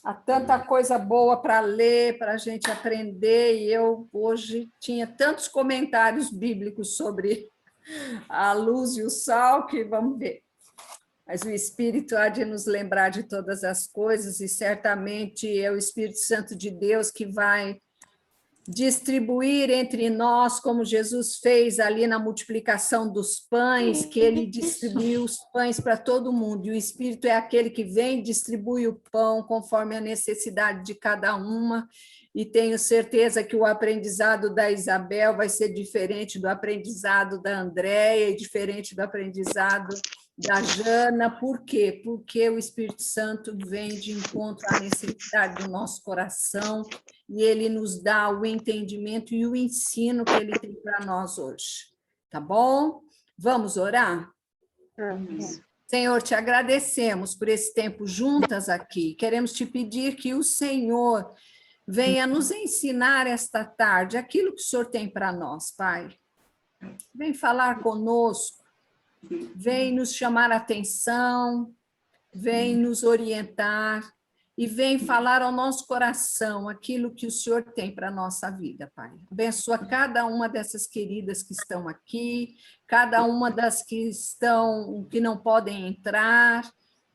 Há tanta coisa boa para ler, para a gente aprender, e eu hoje tinha tantos comentários bíblicos sobre a luz e o sal, que vamos ver. Mas o Espírito há de nos lembrar de todas as coisas, e certamente é o Espírito Santo de Deus que vai distribuir entre nós, como Jesus fez ali na multiplicação dos pães, que ele distribuiu os pães para todo mundo, e o Espírito é aquele que vem e distribui o pão conforme a necessidade de cada uma, e tenho certeza que o aprendizado da Isabel vai ser diferente do aprendizado da Andréia e diferente do aprendizado da Jana. Por quê? Porque o Espírito Santo vem de encontro à necessidade do nosso coração, e ele nos dá o entendimento e o ensino que ele tem para nós hoje. Tá bom? Vamos orar? Senhor, te agradecemos por esse tempo juntas aqui. Queremos te pedir que o Senhor venha nos ensinar esta tarde aquilo que o Senhor tem para nós, Pai. Vem falar conosco, vem nos chamar a atenção, vem nos orientar, e vem falar ao nosso coração aquilo que o Senhor tem para a nossa vida, Pai. Abençoa cada uma dessas queridas que estão aqui, cada uma das que não podem entrar,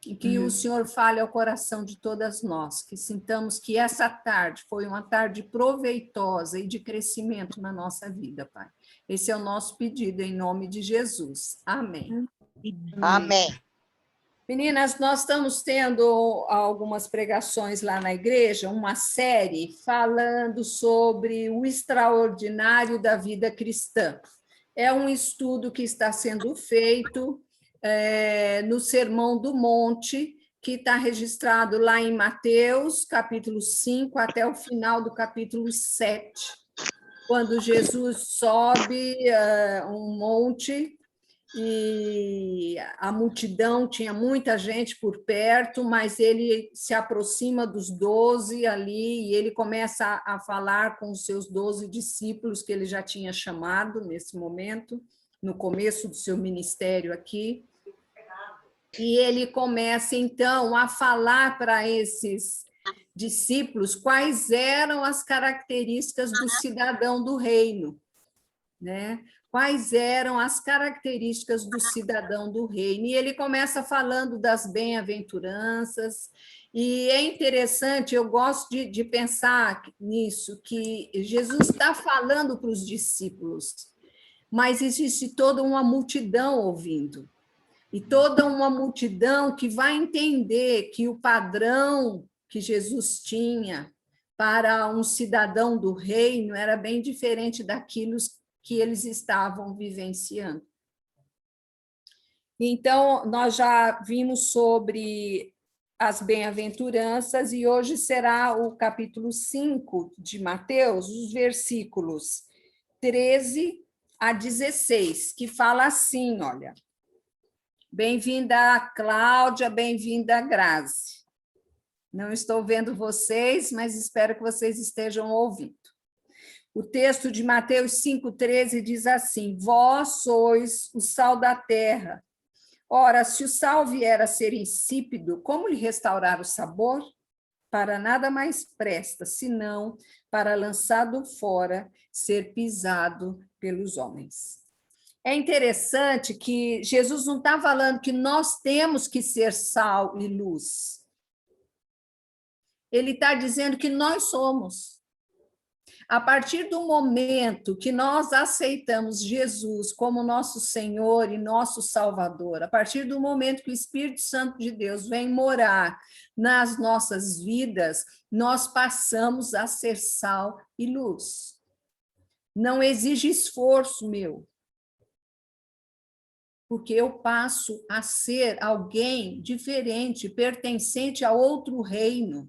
e que o Senhor fale ao coração de todas nós, que sintamos que essa tarde foi uma tarde proveitosa e de crescimento na nossa vida, Pai. Esse é o nosso pedido, em nome de Jesus. Amém. Amém. Meninas, nós estamos tendo algumas pregações lá na igreja, uma série falando sobre o extraordinário da vida cristã. É um estudo que está sendo feito no Sermão do Monte, que está registrado lá em Mateus, capítulo 5, até o final do capítulo 7, quando Jesus sobe um monte, e a multidão, tinha muita gente por perto, mas ele se aproxima dos 12 ali, e ele começa a falar com os seus 12 discípulos, que ele já tinha chamado nesse momento, no começo do seu ministério aqui, e ele começa, então, a falar para esses discípulos quais eram as características do cidadão do reino, né? Quais eram as características do cidadão do reino. E ele começa falando das bem-aventuranças, e é interessante, eu gosto de pensar nisso, que Jesus está falando para os discípulos, mas existe toda uma multidão ouvindo, e toda uma multidão que vai entender que o padrão que Jesus tinha para um cidadão do reino era bem diferente daquilo que eles estavam vivenciando. Então, nós já vimos sobre as bem-aventuranças, e hoje será o capítulo 5 de Mateus, os versículos 13 a 16, que fala assim, olha: bem-vinda, Cláudia, bem-vinda, Grazi. Não estou vendo vocês, mas espero que vocês estejam ouvindo. O texto de Mateus 5,13 diz assim: vós sois o sal da terra. Ora, se o sal vier a ser insípido, como lhe restaurar o sabor? Para nada mais presta, senão para, lançado fora, ser pisado pelos homens. É interessante que Jesus não está falando que nós temos que ser sal e luz. Ele está dizendo que nós somos. A partir do momento que nós aceitamos Jesus como nosso Senhor e nosso Salvador, a partir do momento que o Espírito Santo de Deus vem morar nas nossas vidas, nós passamos a ser sal e luz. Não exige esforço meu, porque eu passo a ser alguém diferente, pertencente a outro reino.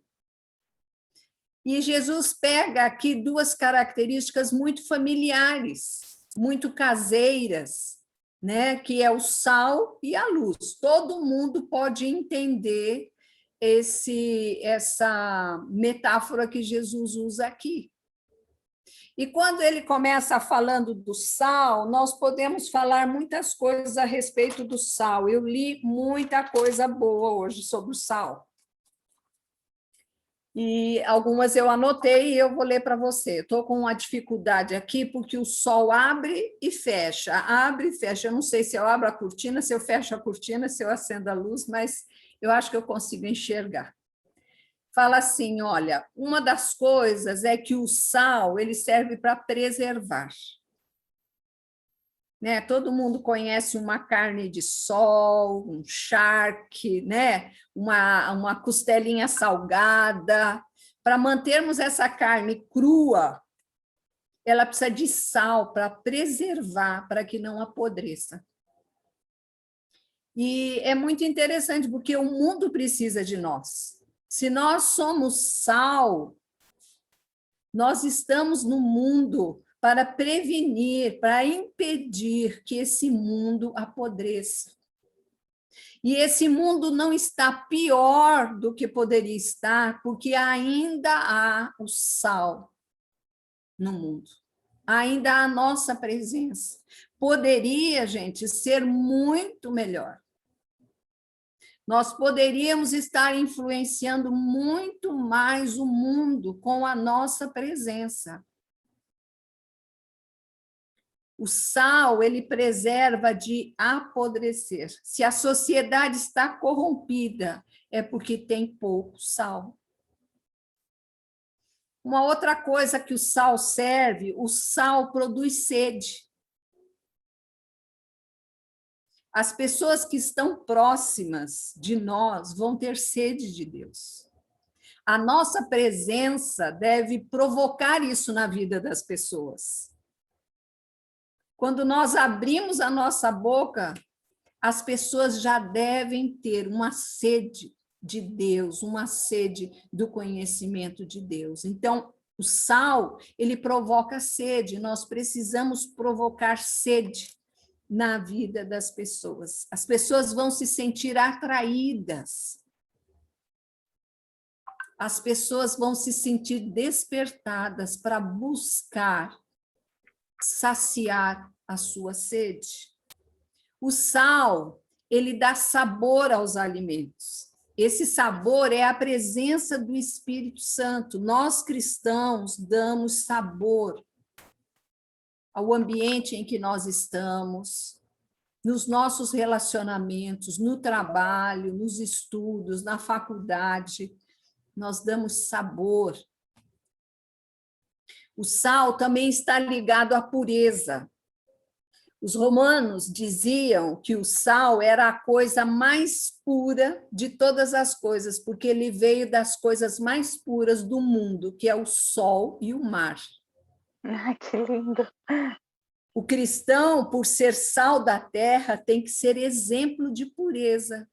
E Jesus pega aqui duas características muito familiares, muito caseiras, né? Que é o sal e a luz. Todo mundo pode entender essa metáfora que Jesus usa aqui. E quando ele começa falando do sal, nós podemos falar muitas coisas a respeito do sal. Eu li muita coisa boa hoje sobre o sal. E algumas eu anotei e eu vou ler para você. Estou com uma dificuldade aqui, porque o sol abre e fecha, abre e fecha. Eu não sei se eu abro a cortina, se eu fecho a cortina, se eu acendo a luz, mas eu acho que eu consigo enxergar. Fala assim, olha, uma das coisas é que o sal ele serve para preservar. Né? Todo mundo conhece uma carne de sol, um charque, né? Uma costelinha salgada. Para mantermos essa carne crua, ela precisa de sal para preservar, para que não apodreça. E é muito interessante, porque o mundo precisa de nós. Se nós somos sal, nós estamos no mundo para prevenir, para impedir que esse mundo apodreça. E esse mundo não está pior do que poderia estar, porque ainda há o sal no mundo. Ainda há a nossa presença. Poderia, gente, ser muito melhor. Nós poderíamos estar influenciando muito mais o mundo com a nossa presença. O sal, ele preserva de apodrecer. Se a sociedade está corrompida, é porque tem pouco sal. Uma outra coisa que o sal serve, o sal produz sede. As pessoas que estão próximas de nós vão ter sede de Deus. A nossa presença deve provocar isso na vida das pessoas. Quando nós abrimos a nossa boca, as pessoas já devem ter uma sede de Deus, uma sede do conhecimento de Deus. Então, o sal, ele provoca sede, nós precisamos provocar sede na vida das pessoas. As pessoas vão se sentir atraídas. As pessoas vão se sentir despertadas para buscar saciar a sua sede. O sal, ele dá sabor aos alimentos. Esse sabor é a presença do Espírito Santo. Nós, cristãos, damos sabor ao ambiente em que nós estamos, nos nossos relacionamentos, no trabalho, nos estudos, na faculdade. Nós damos sabor. O sal também está ligado à pureza. Os romanos diziam que o sal era a coisa mais pura de todas as coisas, porque ele veio das coisas mais puras do mundo, que é o sol e o mar. Ai, que lindo! O cristão, por ser sal da terra, tem que ser exemplo de pureza.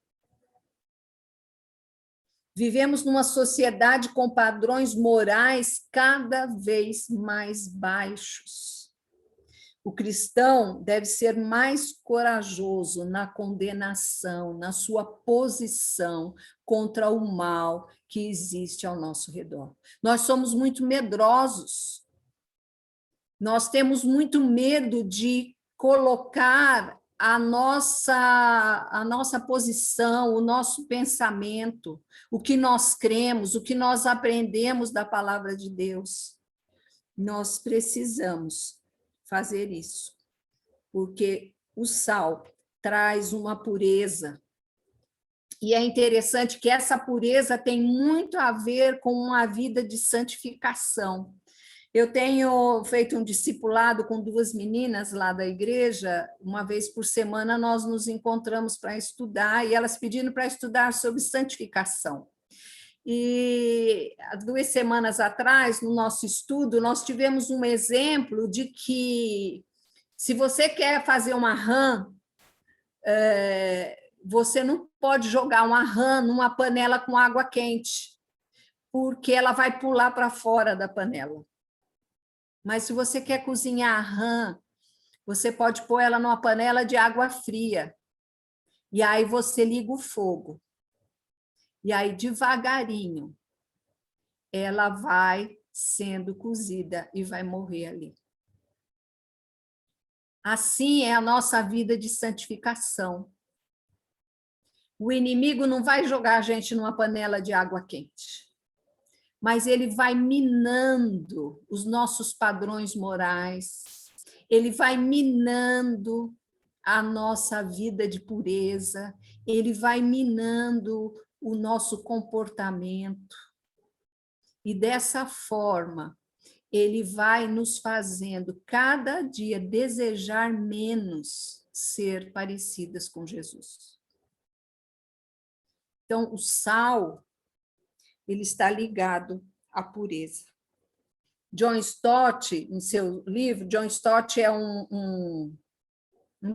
Vivemos numa sociedade com padrões morais cada vez mais baixos. O cristão deve ser mais corajoso na condenação, na sua posição contra o mal que existe ao nosso redor. Nós somos muito medrosos. Nós temos muito medo de colocar a nossa posição, o nosso pensamento, o que nós cremos, o que nós aprendemos da palavra de Deus. Nós precisamos fazer isso, porque o sal traz uma pureza. E é interessante que essa pureza tem muito a ver com uma vida de santificação. Eu tenho feito um discipulado com duas meninas lá da igreja, uma vez por semana nós nos encontramos para estudar, e elas pedindo para estudar sobre santificação. E 2 semanas atrás, no nosso estudo, nós tivemos um exemplo de que, se você quer fazer uma rã, você não pode jogar uma rã numa panela com água quente, porque ela vai pular para fora da panela. Mas se você quer cozinhar a rã, você pode pôr ela numa panela de água fria. E aí você liga o fogo. E aí, devagarinho, ela vai sendo cozida e vai morrer ali. Assim é a nossa vida de santificação. O inimigo não vai jogar a gente numa panela de água quente. mas ele vai minando os nossos padrões morais, ele vai minando a nossa vida de pureza, ele vai minando o nosso comportamento. E dessa forma, ele vai nos fazendo cada dia desejar menos ser parecidas com Jesus. Então, o sal, ele está ligado à pureza. John Stott, em seu livro, John Stott é um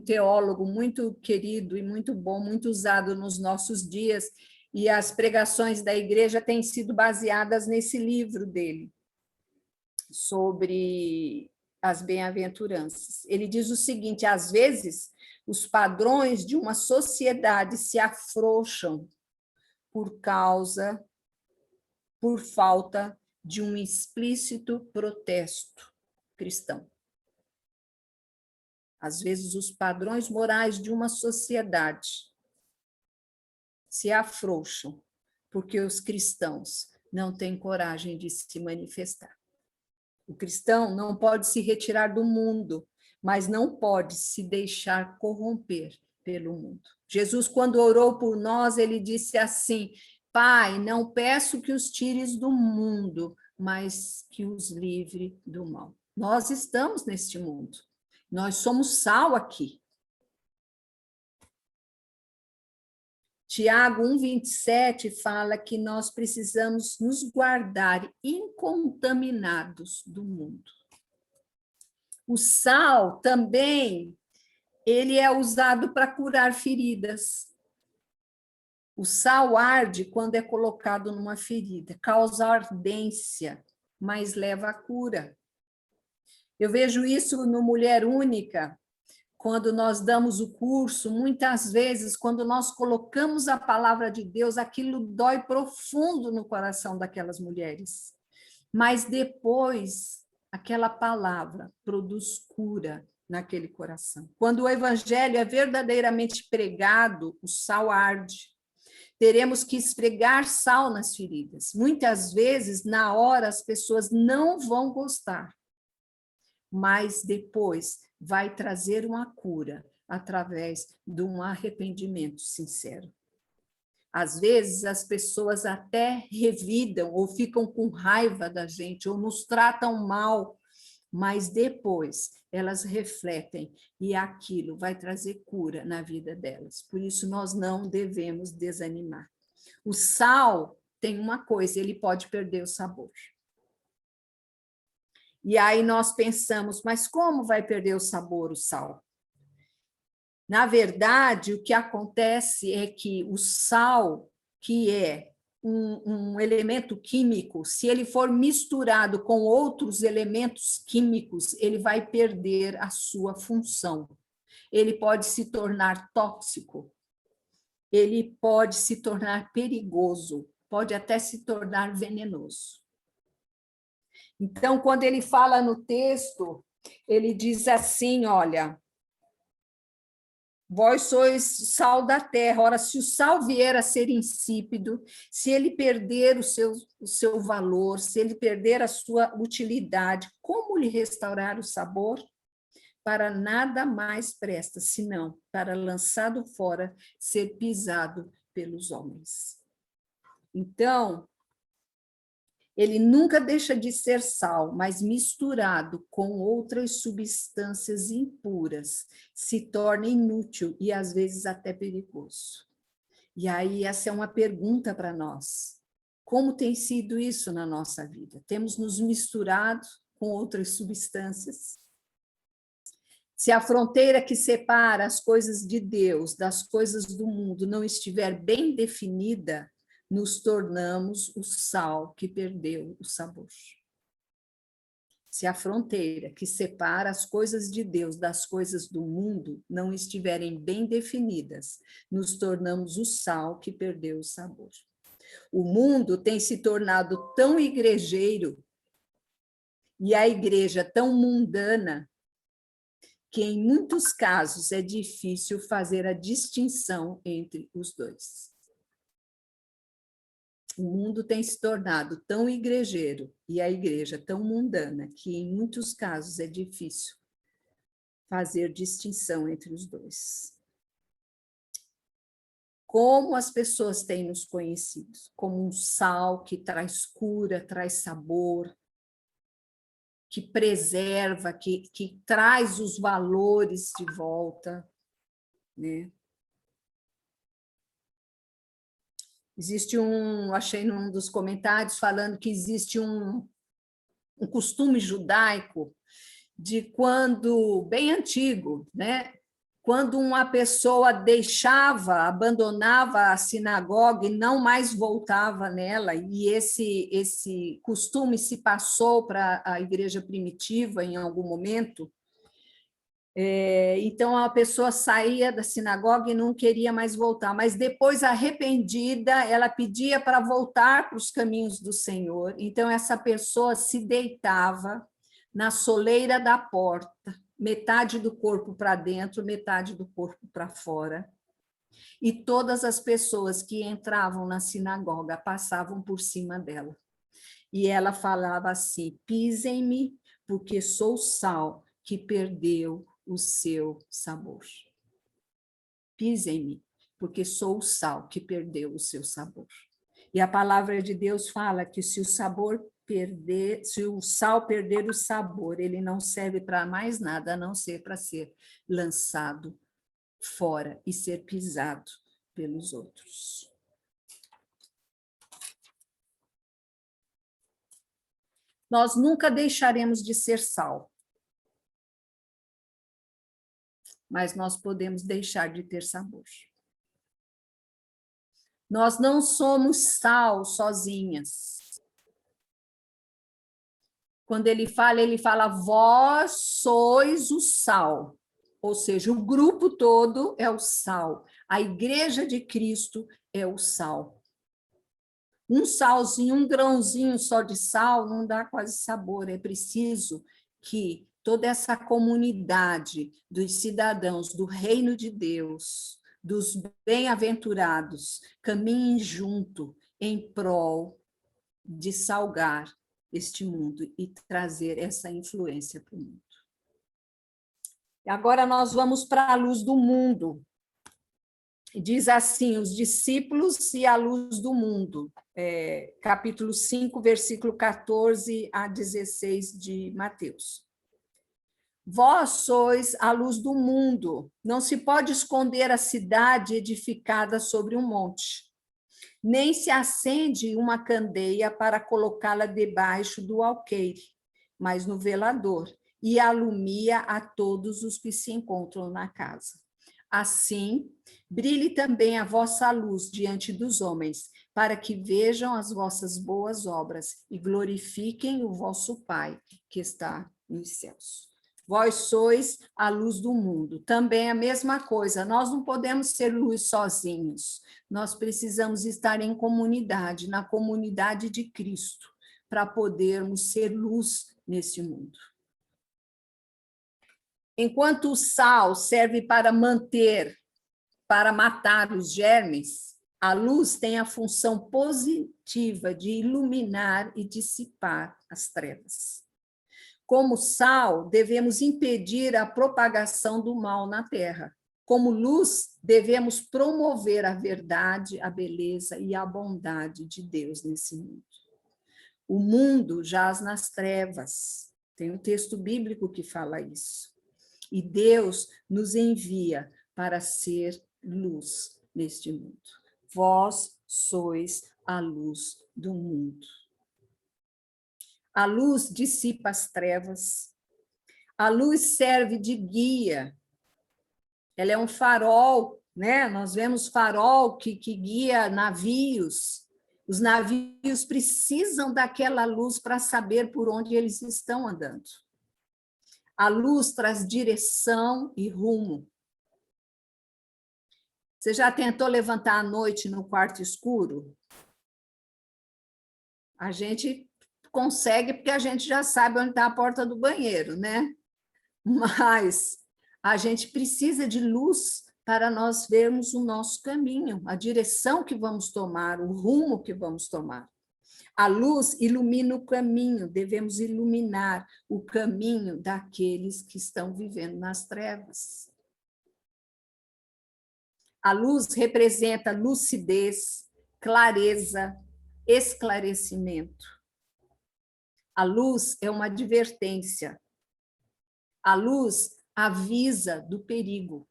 teólogo muito querido e muito bom, muito usado nos nossos dias, e as pregações da igreja têm sido baseadas nesse livro dele, sobre as bem-aventuranças. Ele diz o seguinte: às vezes, os padrões de uma sociedade se afrouxam por falta de um explícito protesto cristão. Às vezes, os padrões morais de uma sociedade se afrouxam porque os cristãos não têm coragem de se manifestar. O cristão não pode se retirar do mundo, mas não pode se deixar corromper pelo mundo. Jesus, quando orou por nós, ele disse assim: Pai, não peço que os tires do mundo, mas que os livre do mal. Nós estamos neste mundo. Nós somos sal aqui. Tiago 1,27 fala que nós precisamos nos guardar incontaminados do mundo. O sal também, ele é usado para curar feridas. O sal arde quando é colocado numa ferida, causa ardência, mas leva à cura. Eu vejo isso no Mulher Única, quando nós damos o curso, muitas vezes, quando nós colocamos a palavra de Deus, aquilo dói profundo no coração daquelas mulheres. Mas depois, aquela palavra produz cura naquele coração. Quando o evangelho é verdadeiramente pregado, o sal arde. Teremos que esfregar sal nas feridas. Muitas vezes, na hora, as pessoas não vão gostar, mas depois vai trazer uma cura através de um arrependimento sincero. Às vezes, as pessoas até revidam ou ficam com raiva da gente ou nos tratam mal, mas depois elas refletem e aquilo vai trazer cura na vida delas. Por isso, nós não devemos desanimar. O sal tem uma coisa, ele pode perder o sabor. E aí nós pensamos, mas como vai perder o sabor o sal? Na verdade, o que acontece é que o sal, que é um elemento químico, se ele for misturado com outros elementos químicos, ele vai perder a sua função. Ele pode se tornar tóxico, ele pode se tornar perigoso, pode até se tornar venenoso. Então, quando ele fala no texto, ele diz assim, olha, vós sois sal da terra. Ora, se o sal vier a ser insípido, se ele perder o seu valor, se ele perder a sua utilidade, como lhe restaurar o sabor? Para nada mais presta, senão para, lançado fora, ser pisado pelos homens. Então, ele nunca deixa de ser sal, mas misturado com outras substâncias impuras, se torna inútil e, às vezes, até perigoso. E aí, essa é uma pergunta para nós. Como tem sido isso na nossa vida? Temos nos misturado com outras substâncias? Se a fronteira que separa as coisas de Deus das coisas do mundo não estiver bem definida, nos tornamos o sal que perdeu o sabor. Se a fronteira que separa as coisas de Deus das coisas do mundo não estiverem bem definidas, nos tornamos o sal que perdeu o sabor. O mundo tem se tornado tão igrejeiro e a igreja tão mundana que, em muitos casos, é difícil fazer a distinção entre os dois. O mundo tem se tornado tão igrejeiro e a igreja tão mundana que, em muitos casos, é difícil fazer distinção entre os dois. Como as pessoas têm nos conhecido? Como um sal que traz cura, traz sabor, que preserva, que traz os valores de volta, né? Existe achei num dos comentários falando que existe um costume judaico de quando, bem antigo, né? Quando uma pessoa abandonava a sinagoga e não mais voltava nela, e esse costume se passou para a igreja primitiva em algum momento, então a pessoa saía da sinagoga e não queria mais voltar, mas depois, arrependida, ela pedia para voltar para os caminhos do Senhor, então essa pessoa se deitava na soleira da porta, metade do corpo para dentro, metade do corpo para fora, e todas as pessoas que entravam na sinagoga passavam por cima dela. E ela falava assim: pisem-me, porque sou sal que perdeu o seu sabor. Pisem-me, porque sou o sal que perdeu o seu sabor. E a palavra de Deus fala que se o sal perder o sabor, ele não serve para mais nada, a não ser para ser lançado fora e ser pisado pelos outros. Nós nunca deixaremos de ser sal, mas nós podemos deixar de ter sabor. Nós não somos sal sozinhas. Quando ele fala, vós sois o sal. Ou seja, o grupo todo é o sal. A igreja de Cristo é o sal. Um salzinho, um grãozinho só de sal não dá quase sabor. É preciso que toda essa comunidade dos cidadãos do reino de Deus, dos bem-aventurados, caminhem junto em prol de salgar este mundo e trazer essa influência para o mundo. Agora nós vamos para a luz do mundo. Diz assim, os discípulos e a luz do mundo, capítulo 5, versículo 14 a 16 de Mateus. Vós sois a luz do mundo, não se pode esconder a cidade edificada sobre um monte, nem se acende uma candeia para colocá-la debaixo do alqueire, mas no velador, e alumia a todos os que se encontram na casa. Assim, brilhe também a vossa luz diante dos homens, para que vejam as vossas boas obras e glorifiquem o vosso Pai, que está nos céus. Vós sois a luz do mundo. Também a mesma coisa, nós não podemos ser luz sozinhos. Nós precisamos estar em comunidade, na comunidade de Cristo, para podermos ser luz nesse mundo. Enquanto o sal serve para matar os germes, a luz tem a função positiva de iluminar e dissipar as trevas. Como sal, devemos impedir a propagação do mal na terra. Como luz, devemos promover a verdade, a beleza e a bondade de Deus nesse mundo. O mundo jaz nas trevas. Tem um texto bíblico que fala isso. E Deus nos envia para ser luz neste mundo. Vós sois a luz do mundo. A luz dissipa as trevas. A luz serve de guia. Ela é um farol, né? Nós vemos farol que guia navios. Os navios precisam daquela luz para saber por onde eles estão andando. A luz traz direção e rumo. Você já tentou levantar à noite no quarto escuro? A gente consegue porque a gente já sabe onde está a porta do banheiro, né? Mas a gente precisa de luz para nós vermos o nosso caminho, a direção que vamos tomar, o rumo que vamos tomar. A luz ilumina o caminho, devemos iluminar o caminho daqueles que estão vivendo nas trevas. A luz representa lucidez, clareza, esclarecimento. A luz é uma advertência. A luz avisa do perigo.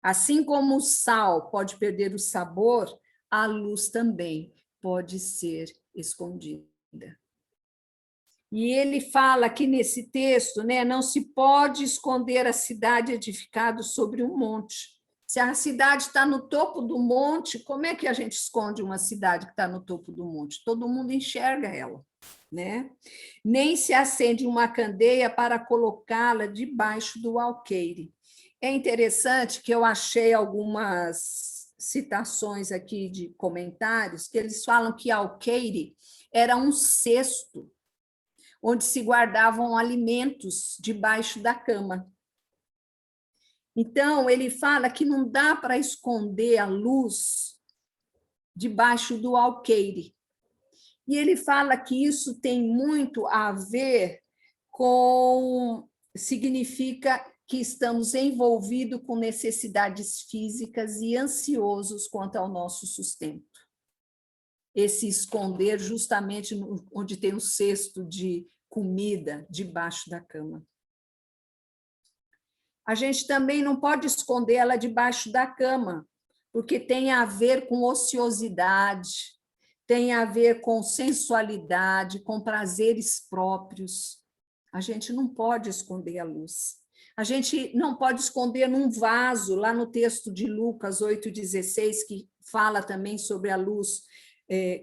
Assim como o sal pode perder o sabor, a luz também pode ser escondida. E ele fala aqui nesse texto, né, não se pode esconder a cidade edificada sobre um monte. Se a cidade está no topo do monte, como é que a gente esconde uma cidade que está no topo do monte? Todo mundo enxerga ela, né? Nem se acende uma candeia para colocá-la debaixo do alqueire. É interessante que eu achei algumas citações aqui de comentários que eles falam que alqueire era um cesto onde se guardavam alimentos debaixo da cama. Então, ele fala que não dá para esconder a luz debaixo do alqueire. E ele fala que isso tem muito a ver com... significa que estamos envolvidos com necessidades físicas e ansiosos quanto ao nosso sustento. Esse esconder justamente onde tem o cesto de comida debaixo da cama. A gente também não pode esconder ela debaixo da cama, porque tem a ver com ociosidade, tem a ver com sensualidade, com prazeres próprios. A gente não pode esconder a luz. A gente não pode esconder num vaso, lá no texto de Lucas 8,16, que fala também sobre a luz,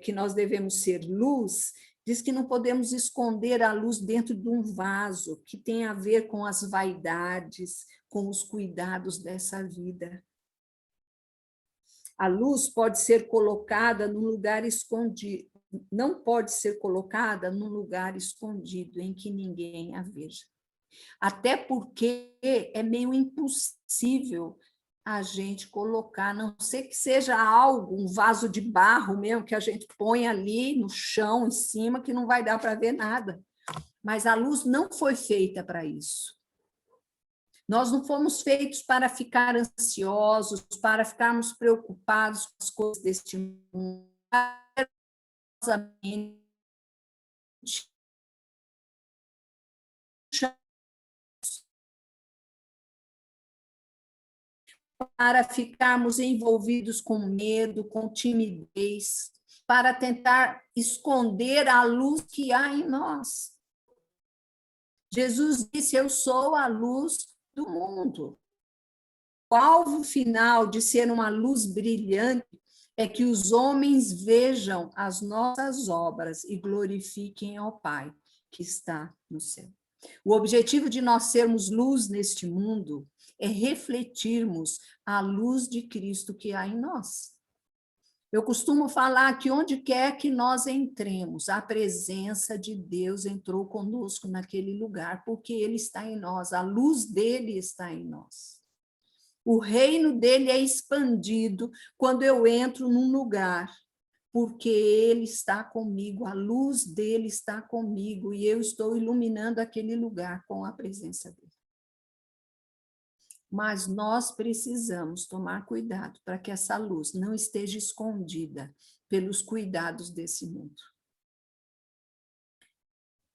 que nós devemos ser luz, diz que não podemos esconder a luz dentro de um vaso, que tem a ver com as vaidades, com os cuidados dessa vida. A luz pode ser colocada num lugar escondido, não pode ser colocada num lugar escondido em que ninguém a veja. Até porque é meio impossível a gente colocar, a não ser que seja algo, um vaso de barro mesmo, que a gente põe ali no chão, em cima, que não vai dar para ver nada. Mas a luz não foi feita para isso. Nós não fomos feitos para ficar ansiosos, para ficarmos preocupados com as coisas deste mundo. Para ficarmos envolvidos com medo, com timidez, para tentar esconder a luz que há em nós. Jesus disse: eu sou a luz do mundo. O alvo final de ser uma luz brilhante é que os homens vejam as nossas obras e glorifiquem ao Pai que está no céu. O objetivo de nós sermos luz neste mundo é refletirmos a luz de Cristo que há em nós. Eu costumo falar que onde quer que nós entremos, a presença de Deus entrou conosco naquele lugar, porque Ele está em nós, a luz dele está em nós. O reino dele é expandido quando eu entro num lugar, porque ele está comigo, a luz dele está comigo, e eu estou iluminando aquele lugar com a presença dele. Mas nós precisamos tomar cuidado para que essa luz não esteja escondida pelos cuidados desse mundo.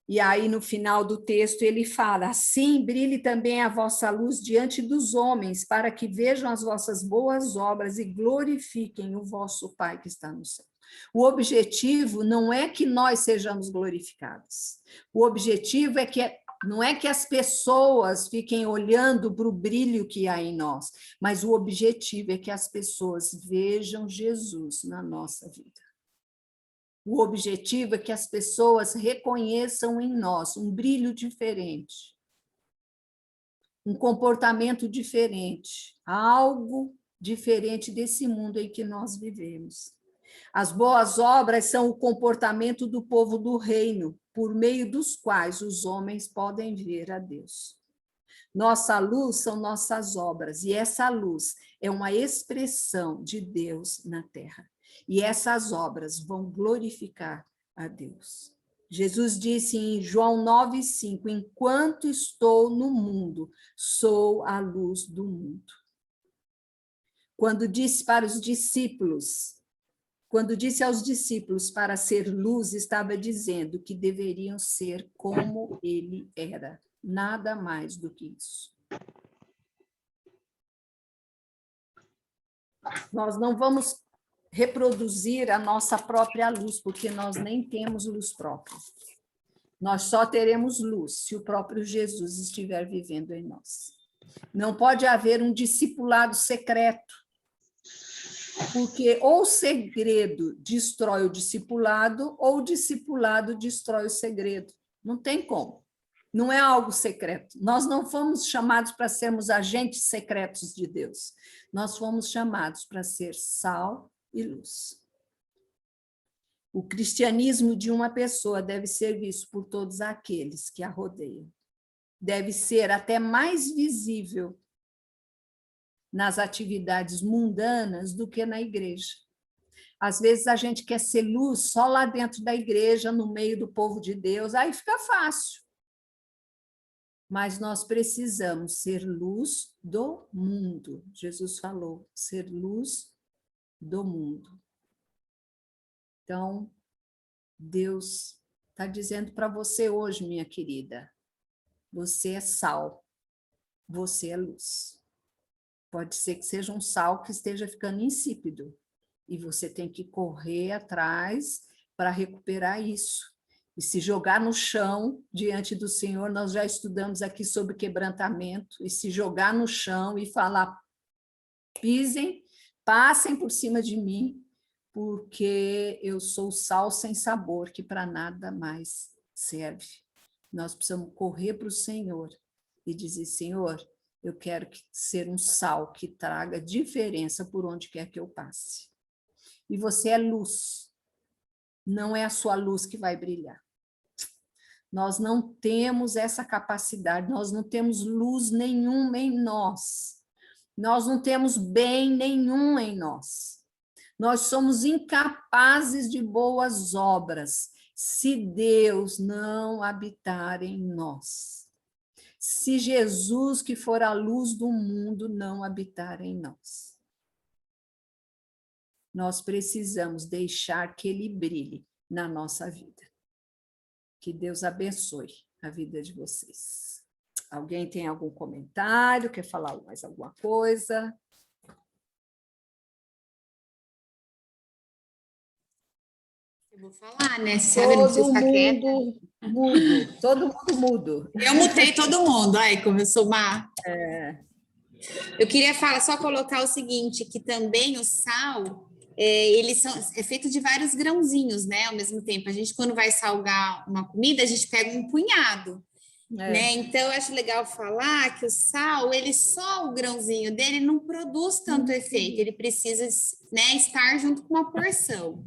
E aí, no final do texto, ele fala: assim brilhe também a vossa luz diante dos homens, para que vejam as vossas boas obras e glorifiquem o vosso Pai que está no céu. O objetivo não é que nós sejamos glorificados. O objetivo é que não é que as pessoas fiquem olhando para o brilho que há em nós, mas o objetivo é que as pessoas vejam Jesus na nossa vida. O objetivo é que as pessoas reconheçam em nós um brilho diferente, um comportamento diferente, algo diferente desse mundo em que nós vivemos. As boas obras são o comportamento do povo do reino, por meio dos quais os homens podem ver a Deus. Nossa luz são nossas obras, e essa luz é uma expressão de Deus na terra. E essas obras vão glorificar a Deus. Jesus disse em João 9,5, enquanto estou no mundo, sou a luz do mundo. Quando disse para os discípulos, quando disse aos discípulos para ser luz, estava dizendo que deveriam ser como ele era. Nada mais do que isso. Nós não vamos reproduzir a nossa própria luz, porque nós nem temos luz própria. Nós só teremos luz se o próprio Jesus estiver vivendo em nós. Não pode haver um discipulado secreto, porque ou o segredo destrói o discipulado, ou o discipulado destrói o segredo. Não tem como. Não é algo secreto. Nós não fomos chamados para sermos agentes secretos de Deus. Nós fomos chamados para ser sal e luz. O cristianismo de uma pessoa deve ser visto por todos aqueles que a rodeiam. Deve ser até mais visível nas atividades mundanas do que na igreja. Às vezes a gente quer ser luz só lá dentro da igreja, no meio do povo de Deus, aí fica fácil. Mas nós precisamos ser luz do mundo. Jesus falou, ser luz do mundo. Então, Deus está dizendo para você hoje, minha querida, você é sal, você é luz. Pode ser que seja um sal que esteja ficando insípido, e você tem que correr atrás para recuperar isso. E se jogar no chão diante do Senhor, nós já estudamos aqui sobre quebrantamento, e se jogar no chão e falar, pisem, passem por cima de mim, porque eu sou sal sem sabor, que para nada mais serve. Nós precisamos correr para o Senhor e dizer, Senhor, eu quero ser um sal que traga diferença por onde quer que eu passe. E você é luz, não é a sua luz que vai brilhar. Nós não temos essa capacidade, nós não temos luz nenhuma em nós. Nós não temos bem nenhum em nós. Nós somos incapazes de boas obras, se Deus não habitar em nós. Se Jesus, que for a luz do mundo, não habitar em nós. Nós precisamos deixar que ele brilhe na nossa vida. Que Deus abençoe a vida de vocês. Alguém tem algum comentário? Quer falar mais alguma coisa? Eu vou falar, né? Sabe, não sei se tá quieta. Todo mundo mudo. Eu mutei todo mundo. Ai, como eu sou má. Eu queria falar, só colocar o seguinte, que também o sal, é feito de vários grãozinhos, né? Ao mesmo tempo, a gente, quando vai salgar uma comida, a gente pega um punhado, né? Então, eu acho legal falar que o sal, ele só o grãozinho dele não produz tanto efeito, ele precisa, né, estar junto com uma porção.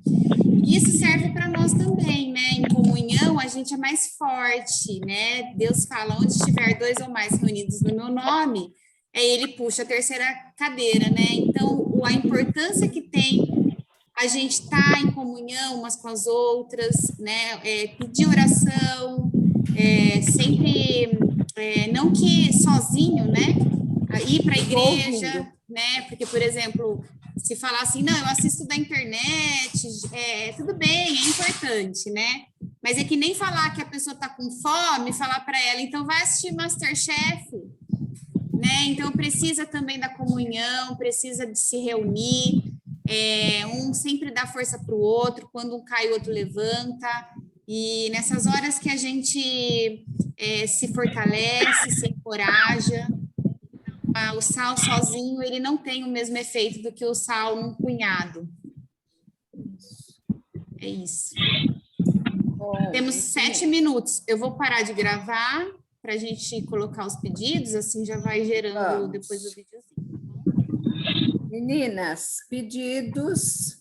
Isso serve para nós também, né? Em comunhão, a gente é mais forte, né? Deus fala, onde estiver 2 ou mais reunidos no meu nome, ele puxa a terceira cadeira, né? Então, a importância que tem a gente estar em comunhão umas com as outras, né? Pedir oração, sempre, não que sozinho, né? Ir para a igreja, né? Porque, por exemplo, se falar assim, não, eu assisto da internet, tudo bem, é importante, né? Mas é que nem falar que a pessoa está com fome, falar para ela, então vai assistir MasterChef, né? Então precisa também da comunhão, precisa de se reunir, um sempre dá força para o outro, quando um cai, o outro levanta, e nessas horas que a gente se fortalece, se encoraja. O sal sozinho, ele não tem o mesmo efeito do que o sal num punhado. É isso. Bom, temos 7 minutos. Eu vou parar de gravar para a gente colocar os pedidos, assim já vai gerando depois o videozinho. Meninas, pedidos...